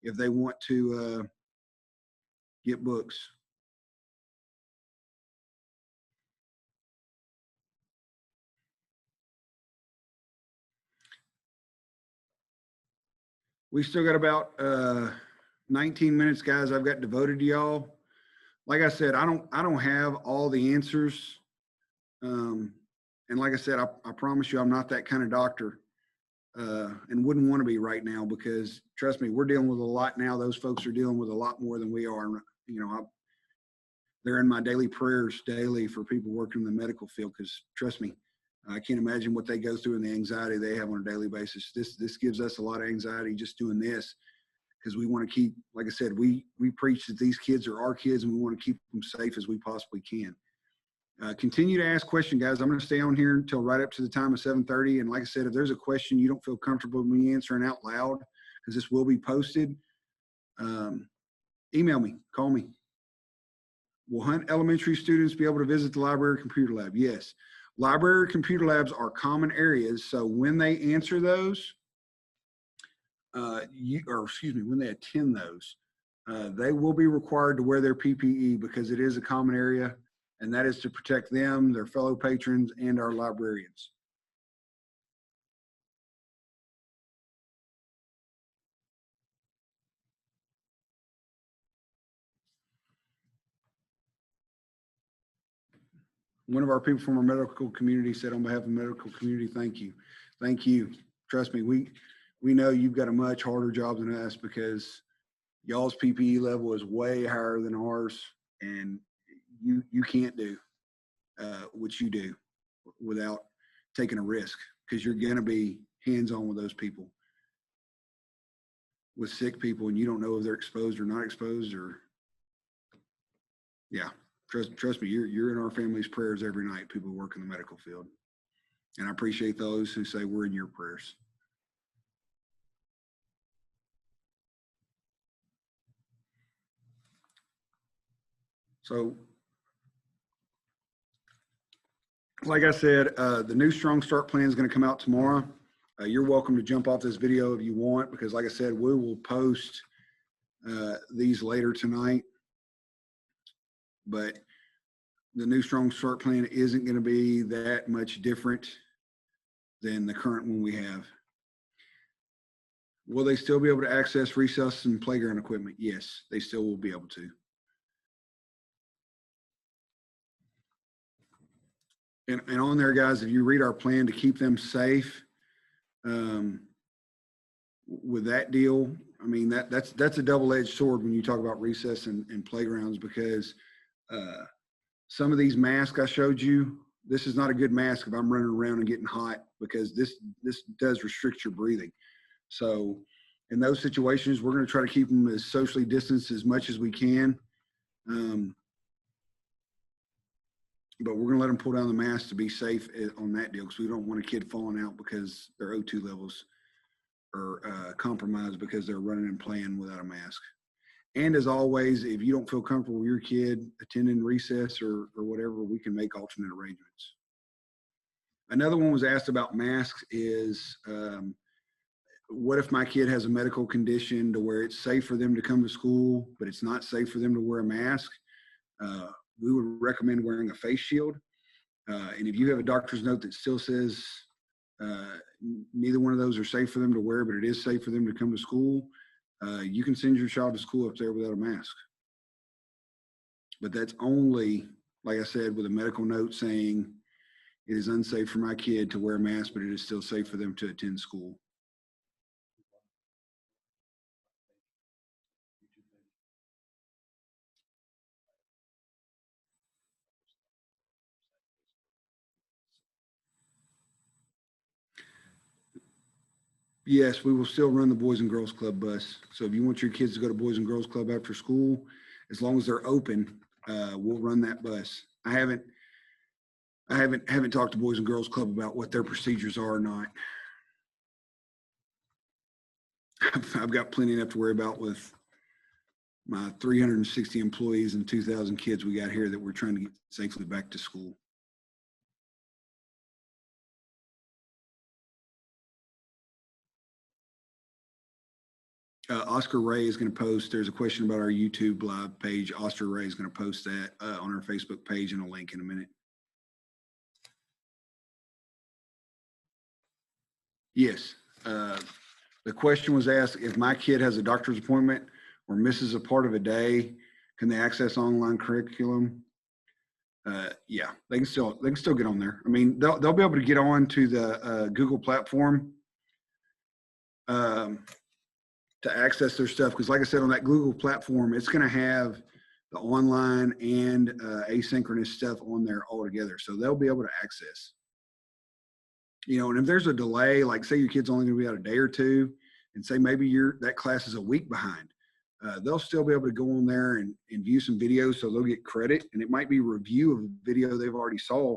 if they want to get books. We still got about 19 minutes, guys. I've got devoted to y'all. Like I said, I don't have all the answers. And like I said, I promise you, I'm not that kind of doctor, and wouldn't want to be right now, because trust me, we're dealing with a lot now. Those folks are dealing with a lot more than we are. You know, they're in my daily prayers daily for people working in the medical field, because trust me, I can't imagine what they go through and the anxiety they have on a daily basis. This gives us a lot of anxiety just doing this, because we want to keep, like I said, we preach that these kids are our kids, and we want to keep them safe as we possibly can. Continue to ask questions, guys. I'm going to stay on here until right up to the time of 7:30. And like I said, if there's a question you don't feel comfortable with me answering out loud, because this will be posted, email me, call me. Will Hunt elementary students be able to visit the library computer lab? Yes. Library computer labs are common areas. So when they answer those, when they attend those, they will be required to wear their PPE, because it is a common area, and that is to protect them, their fellow patrons, and our librarians. One of our people from our medical community said, on behalf of the medical community, thank you. Thank you. Trust me, we know you've got a much harder job than us, because y'all's PPE level is way higher than ours, and you can't do what you do without taking a risk, because you're going to be hands-on with those people, with sick people, and you don't know if they're exposed or not exposed, or yeah. Trust me, you're in our family's prayers every night, people who work in the medical field. And I appreciate those who say we're in your prayers. So, like I said, the new Strong Start plan is going to come out tomorrow. You're welcome to jump off this video if you want, because like I said, we will post these later tonight. But the new Strong Start plan isn't going to be that much different than the current one we have. Will they still be able to access recess and playground equipment? Yes, they still will be able to. And on there, guys, if you read our plan to keep them safe, with that deal, I mean, that's a double-edged sword when you talk about recess and playgrounds, because some of these masks I showed you, this is not a good mask if I'm running around and getting hot, because this does restrict your breathing. So in those situations, we're going to try to keep them as socially distanced as much as we can. But we're going to let them pull down the mask to be safe on that deal, because we don't want a kid falling out because their O2 levels are compromised because they're running and playing without a mask. And as always, if you don't feel comfortable with your kid attending recess or whatever, we can make alternate arrangements. Another one was asked about masks is what if my kid has a medical condition to where it's safe for them to come to school, but it's not safe for them to wear a mask? We would recommend wearing a face shield. And if you have a doctor's note that still says uh, neither one of those are safe for them to wear, but it is safe for them to come to school, you can send your child to school up there without a mask. But that's only, like I said, with a medical note saying it is unsafe for my kid to wear a mask, but it is still safe for them to attend school. Yes, we will still run the Boys and Girls Club bus. So if you want your kids to go to Boys and Girls Club after school, as long as they're open, we'll run that bus. I haven't talked to Boys and Girls Club about what their procedures are or not. I've got plenty enough to worry about with my 360 employees and 2,000 kids we got here that we're trying to get safely back to school. Oscar Ray is going to post, there's a question about our YouTube live page. Oscar Ray is going to post that on our Facebook page and a link in a minute. Yes. The question was asked, if my kid has a doctor's appointment or misses a part of a day, can they access online curriculum? Yeah, they can still get on there. I mean, they'll be able to get on to the Google platform to access their stuff. Because like I said, on that Google platform, it's going to have the online and asynchronous stuff on there all together. So they'll be able to access. You know, and if there's a delay, like say your kid's only going to be out a day or two, and say maybe that class is a week behind, they'll still be able to go on there and view some videos, so they'll get credit. And it might be a review of a video they've already saw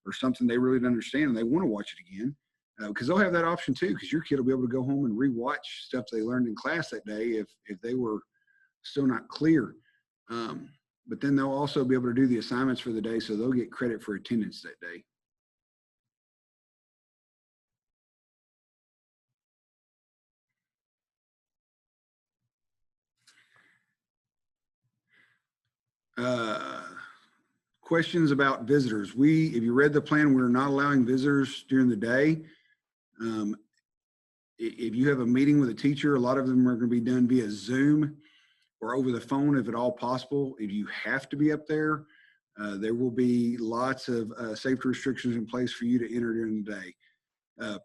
or something they really didn't understand and they want to watch it again. Because they'll have that option too, because your kid will be able to go home and rewatch stuff they learned in class that day if they were still not clear. But then they'll also be able to do the assignments for the day, so they'll get credit for attendance that day. Questions about visitors. If you read the plan, we're not allowing visitors during the day. If you have a meeting with a teacher, a lot of them are going to be done via Zoom or over the phone if at all possible. If you have to be up there, there will be lots of safety restrictions in place for you to enter during the day.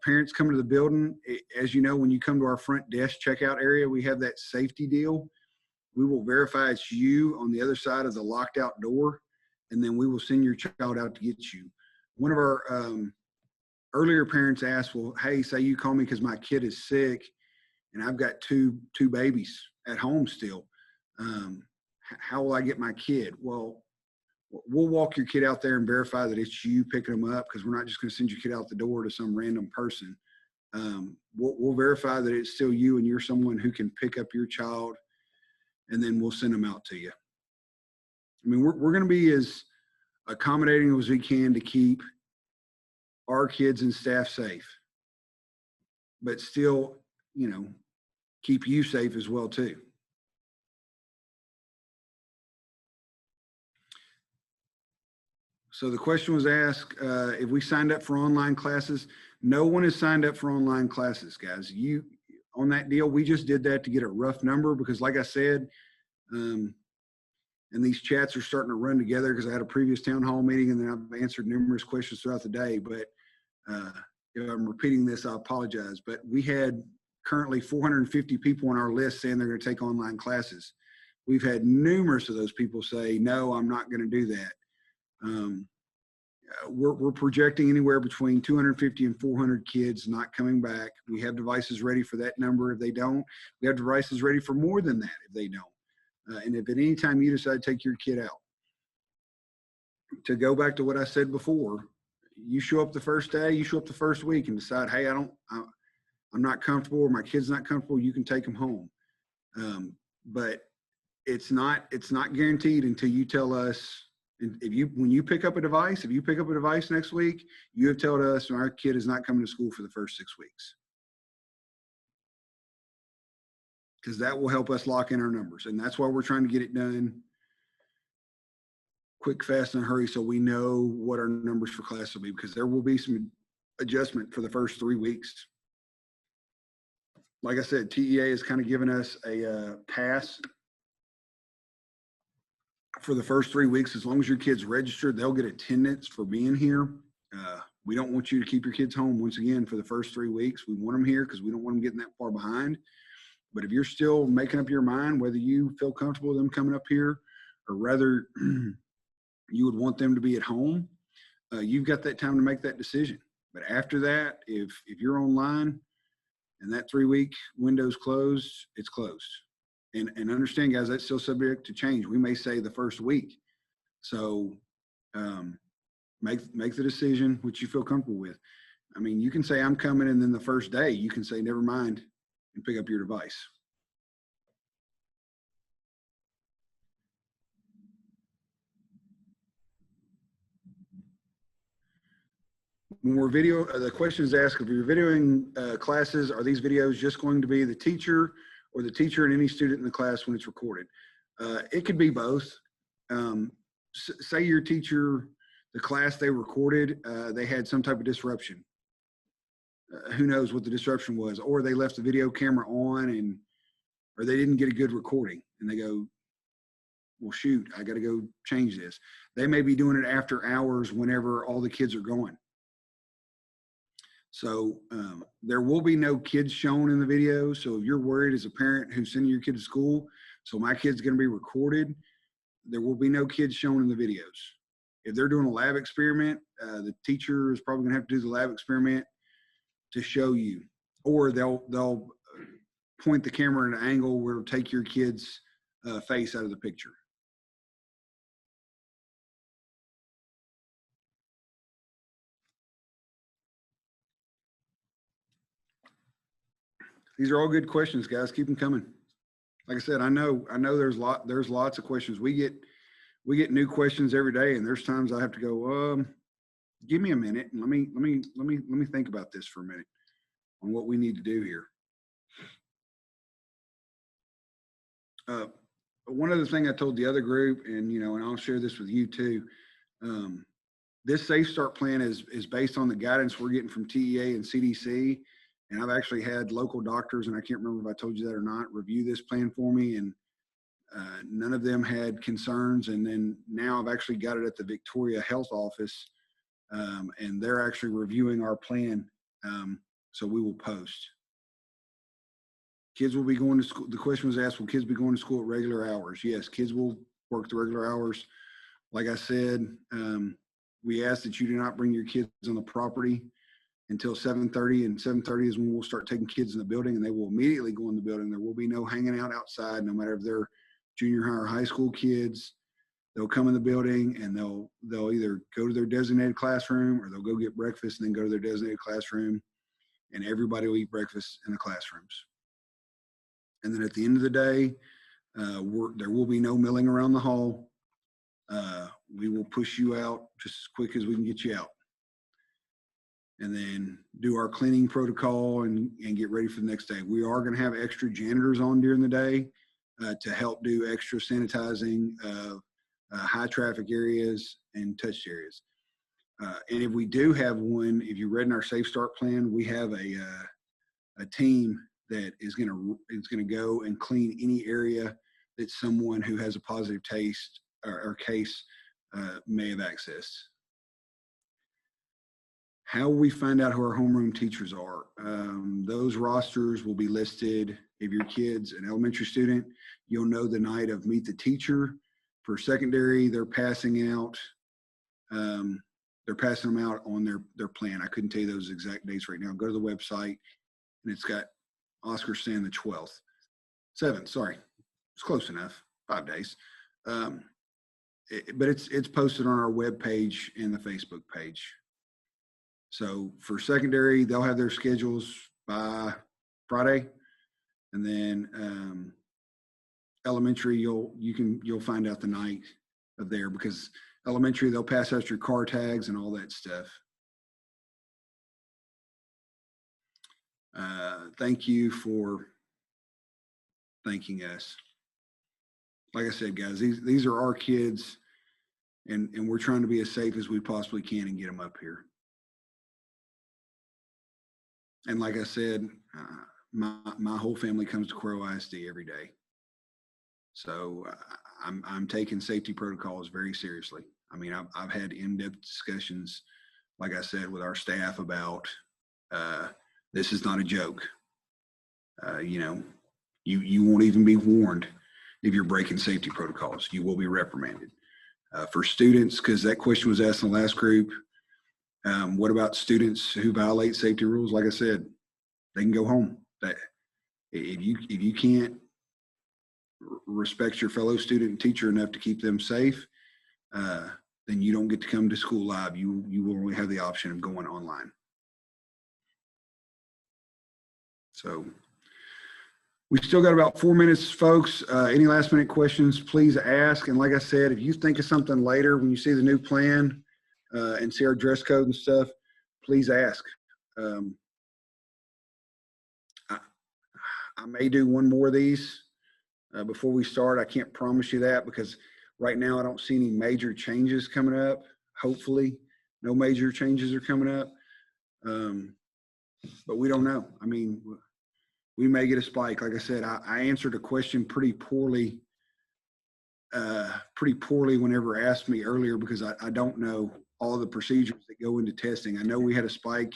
Parents come to the building. As you know, when you come to our front desk checkout area, we have that safety deal. We will verify it's you on the other side of the locked out door, and then we will send your child out to get you. One of our earlier parents asked, well, hey, say you call me because my kid is sick and I've got two babies at home still. How will I get my kid? Well, we'll walk your kid out there and verify that it's you picking them up, because we're not just going to send your kid out the door to some random person. We'll verify that it's still you and you're someone who can pick up your child, and then we'll send them out to you. I mean, we're going to be as accommodating as we can to keep our kids and staff safe, but still, you know, keep you safe as well too. So the question was asked, if we signed up for online classes. No one has signed up for online classes, guys. You on that deal, we just did that to get a rough number, because like I said, and these chats are starting to run together because I had a previous town hall meeting and then I've answered numerous questions throughout the day. But if I'm repeating this, I apologize. But we had currently 450 people on our list saying they're going to take online classes. We've had numerous of those people say, no, I'm not going to do that. We're projecting anywhere between 250 and 400 kids not coming back. We have devices ready for that number. If they don't, we have devices ready for more than that if they don't. And if at any time you decide to take your kid out, to go back to what I said before, you show up the first day, you show up the first week and decide, hey, I'm not comfortable, or my kid's not comfortable, you can take them home. But it's not guaranteed until you tell us. When you pick up a device, if you pick up a device next week, you have told us our kid is not coming to school for the first 6 weeks. because that will help us lock in our numbers. And that's why we're trying to get it done quick, fast, and hurry, so we know what our numbers for class will be, because there will be some adjustment for the first 3 weeks. Like I said, TEA has kind of given us a pass for the first 3 weeks. As long as your kid's registered, they'll get attendance for being here. We don't want you to keep your kids home, once again, for the first 3 weeks. We want them here because we don't want them getting that far behind. But if you're still making up your mind whether you feel comfortable with them coming up here, or rather you would want them to be at home, you've got that time to make that decision. But after that, if you're online and that 3-week window's closed, it's closed. And understand, guys, that's still subject to change. We may say the first week. So make the decision which you feel comfortable with. I mean, you can say I'm coming, and then the first day you can say never mind and pick up your device. When we're video, the question is asked, if you're videoing classes, are these videos just going to be the teacher or the teacher and any student in the class when it's recorded? It could be both. Say your teacher, the class they recorded, they had some type of disruption. Who knows what the disruption was, or they left the video camera on, or they didn't get a good recording, and they go, well, shoot, I got to go change this. They may be doing it after hours whenever all the kids are going. So there will be no kids shown in the video. So if you're worried as a parent who's sending your kid to school, so my kid's going to be recorded, there will be no kids shown in the videos. If they're doing a lab experiment, the teacher is probably going to have to do the lab experiment to show you, or they'll point the camera at an angle where it'll take your kid's face out of the picture. These are all good questions, guys. Keep them coming. Like I said, I know there's lots of questions. We get new questions every day, and there's times I have to go, give me a minute and let me think about this for a minute on what we need to do here. One other thing I told the other group, and and I'll share this with you too. This Safe Start plan is based on the guidance we're getting from TEA and CDC. And I've actually had local doctors, and I can't remember if I told you that or not, review this plan for me, and none of them had concerns. And then now I've actually got it at the Victoria Health Office, and they're actually reviewing our plan. So we will post. Kids will be going to school. The question was asked, will kids be going to school at regular hours? Yes, kids will work the regular hours. Like I said, we ask that you do not bring your kids on the property until 7:30, and 7:30 is when we'll start taking kids in the building, and they will immediately go in the building. There will be no hanging out outside, no matter if they're junior high or high school kids. They'll come in the building, and they'll either go to their designated classroom, or they'll go get breakfast and then go to their designated classroom, and everybody will eat breakfast in the classrooms. And then at the end of the day, there will be no milling around the hall. We will push you out just as quick as we can get you out, and then do our cleaning protocol and get ready for the next day. We are going to have extra janitors on during the day to help do extra sanitizing of high traffic areas and touched areas. And if we do have one, if you read in our Safe Start plan, we have a team that is going to go and clean any area that someone who has a positive taste or case may have accessed. How we find out who our homeroom teachers are. Those rosters will be listed. If your kid's an elementary student, you'll know the night of Meet the Teacher. For secondary, they're passing out. They're passing them out on their plan. I couldn't tell you those exact dates right now. Go to the website, and it's got Oscar Stan the 12th. 7th, sorry. It's close enough. 5 days. But it's posted on our web page and the Facebook page. So for secondary, they'll have their schedules by Friday, and then elementary, you'll find out the night of there, because elementary, they'll pass out your car tags and all that stuff. Thank you for thanking us. Like I said, guys, these are our kids, and we're trying to be as safe as we possibly can and get them up here. And like I said, my whole family comes to Cuero ISD every day. So I'm taking safety protocols very seriously. I mean, I've had in-depth discussions, like I said, with our staff about this is not a joke. You know, you won't even be warned if you're breaking safety protocols. You will be reprimanded. For students, because that question was asked in the last group, what about students who violate safety rules? Like I said, they can go home. That if you can't respect your fellow student and teacher enough to keep them safe, then you don't get to come to school live. You will only have the option of going online. So we still got about 4 minutes, folks. Any last minute questions, please ask. And like I said, if you think of something later when you see the new plan and see our dress code and stuff, please ask. I may do one more of these before we start. I can't promise you that because right now I don't see any major changes coming up. Hopefully no major changes are coming up. But we don't know. I mean, we may get a spike. Like I said, I answered a question pretty poorly whenever asked me earlier because I don't know all the procedures that go into testing. I know we had a spike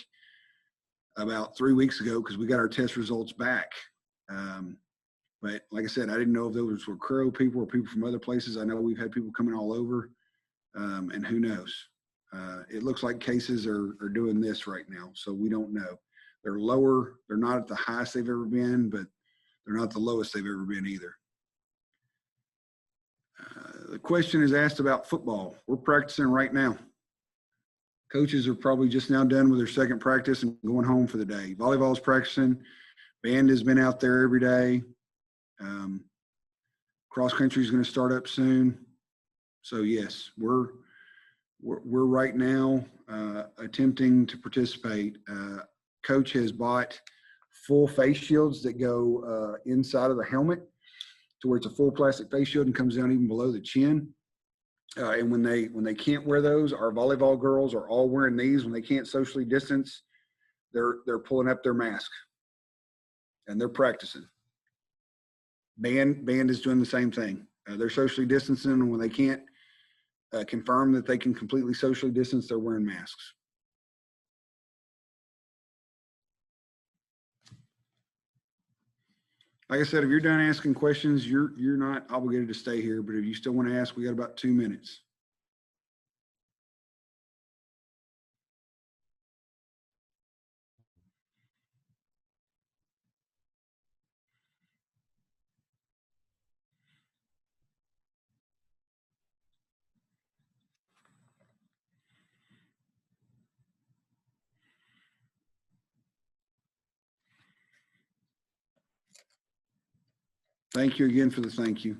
about 3 weeks ago because we got our test results back. But like I said, I didn't know if those were Cuero people or people from other places. I know we've had people coming all over, and who knows? It looks like cases are doing this right now, so we don't know. They're lower. They're not at the highest they've ever been, but they're not the lowest they've ever been either. The question is asked about football. We're practicing right now. Coaches are probably just now done with their second practice and going home for the day. Volleyball's practicing. Band has been out there every day. Cross country is going to start up soon. So yes, we're right now attempting to participate. Coach has bought full face shields that go inside of the helmet to where it's a full plastic face shield and comes down even below the chin. And when they can't wear those, our volleyball girls are all wearing these. When they can't socially distance, they're pulling up their mask and they're practicing. Band is doing the same thing. They're socially distancing, and when they can't confirm that they can completely socially distance, they're wearing masks. Like I said, if you're done asking questions, you're not obligated to stay here, but if you still want to ask, we got about 2 minutes. Thank you again for the thank you.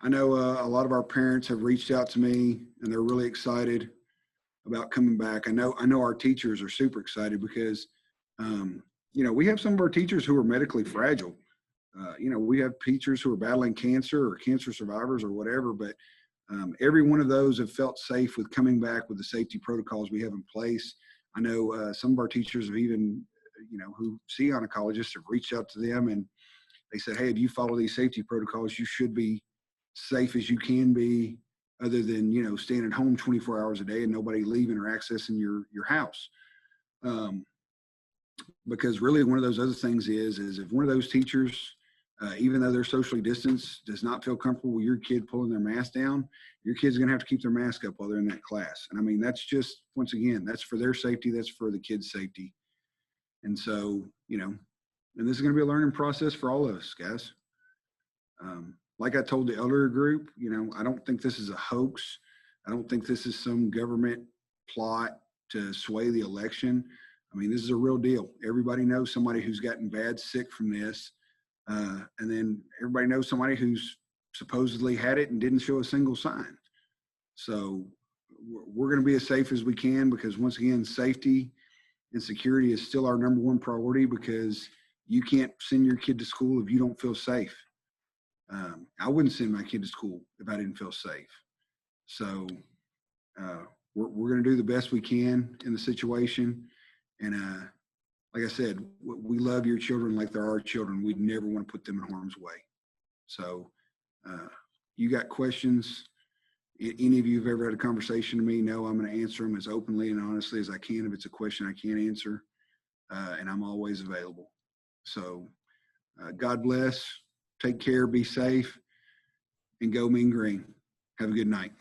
I know a lot of our parents have reached out to me and they're really excited about coming back. I know our teachers are super excited because, you know, we have some of our teachers who are medically fragile. You know, we have teachers who are battling cancer or cancer survivors or whatever, but every one of those have felt safe with coming back with the safety protocols we have in place. I know some of our teachers have even, you know, who see oncologists have reached out to them and they said, hey, if you follow these safety protocols, you should be safe as you can be, other than, you know, staying at home 24 hours a day and nobody leaving or accessing your house. Because really one of those other things is if one of those teachers, even though they're socially distanced, does not feel comfortable with your kid pulling their mask down, your kid's going to have to keep their mask up while they're in that class. And I mean, that's just, once again, that's for their safety. That's for the kids' safety. And so, you know, and this is going to be a learning process for all of us, guys. Like I told the elder group, you know, I don't think this is a hoax. I don't think this is some government plot to sway the election. I mean, this is a real deal. Everybody knows somebody who's gotten bad sick from this. And then everybody knows somebody who's supposedly had it and didn't show a single sign. So we're going to be as safe as we can because, once again, safety and security is still our #1 priority because you can't send your kid to school if you don't feel safe. I wouldn't send my kid to school if I didn't feel safe. So we're going to do the best we can in the situation. And like I said, we love your children like they're our children. We'd never want to put them in harm's way. So you got questions? Any of you have ever had a conversation with me, know I'm going to answer them as openly and honestly as I can if it's a question I can't answer. And I'm always available. So God bless. Take care. Be safe. And go Mean Green. Have a good night.